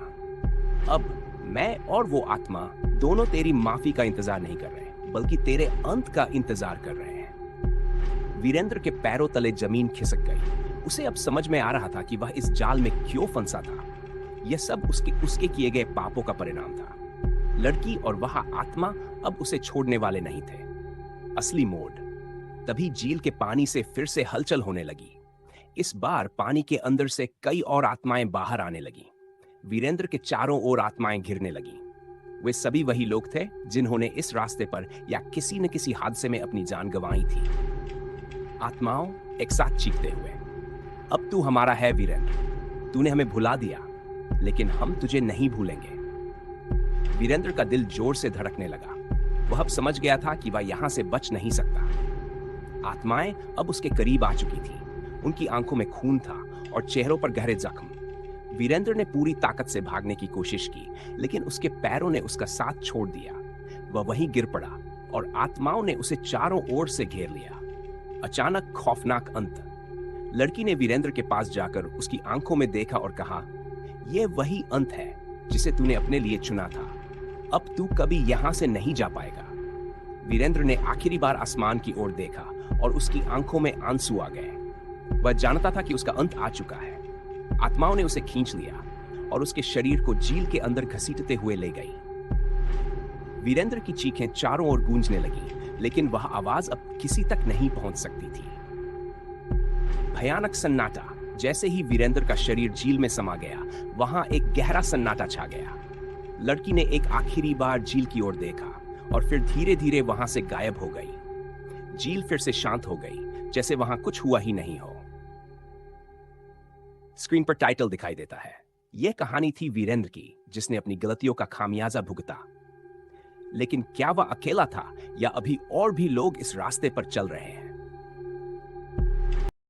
अब मैं और वो आत्मा दोनों तेरी माफी का इंतजार नहीं कर रहे, बल्कि तेरे अंत का इंतजार कर रहे हैं। वीरेंद्र के पैरों तले जमीन खिसक गई। उसे अब समझ में आ रहा था कि वह इस जाल में क्यों फंसा था। यह सब उसके किए गए पापों का परिणाम था। लड़की और वह आत्मा अब उसे छोड़ने वाले नहीं थे। असली मोड़। तभी झील के पानी से फिर से हलचल होने लगी। इस बार पानी के अंदर से कई और आत्माएं बाहर आने लगी। वीरेंद्र के चारों ओर आत्माएं घिरने लगी। वे सभी वही लोग थे जिन्होंने इस रास्ते पर या किसी न किसी हादसे में अपनी जान गंवाई थी। आत्माओं एक साथ चीखते हुए, अब तू हमारा है वीरेंद्र। तूने हमें भुला दिया, लेकिन हम तुझे नहीं भूलेंगे। वीरेंद्र का दिल जोर से धड़कने लगा। वह अब समझ गया था कि वह यहां से बच नहीं सकता। आत्माएं अब उसके करीब आ चुकी थी। उनकी आंखों में खून था और चेहरों पर गहरे जख्म। वीरेंद्र ने पूरी ताकत से भागने की कोशिश की, लेकिन उसके पैरों ने उसका साथ छोड़ दिया। वह वहीं गिर पड़ा और आत्माओं ने उसे चारों ओर से घेर लिया। अचानक खौफनाक अंत। लड़की ने वीरेंद्र के पास जाकर उसकी आंखों में देखा और कहा, यह वही अंत है जिसे तूने अपने लिए चुना था। अब तू कभी यहां से नहीं जा पाएगा। वीरेंद्र ने आखिरी बार आसमान की ओर देखा और उसकी आंखों में आंसू आ गए। वह जानता था कि उसका अंत आ चुका है। आत्माओं ने उसे खींच लिया और उसके शरीर को झील के अंदर घसीटते हुए ले गई। वीरेंद्र की चीखें चारों ओर गूंजने लगी, लेकिन वह आवाज अब किसी तक नहीं पहुंच सकती थी। भयानक सन्नाटा। जैसे ही वीरेंद्र का शरीर झील में समा गया, वहां एक गहरा सन्नाटा छा गया। लड़की ने एक आखिरी बार झील की ओर देखा और फिर धीरे धीरे वहां से गायब हो गई। झील फिर से शांत हो गई, जैसे वहां कुछ हुआ ही नहीं हो। स्क्रीन पर टाइटल दिखाई देता है। यह कहानी थी वीरेंद्र की, जिसने अपनी गलतियों का खामियाजा भुगता। लेकिन क्या वह अकेला था या अभी और भी लोग इस रास्ते पर चल रहे हैं?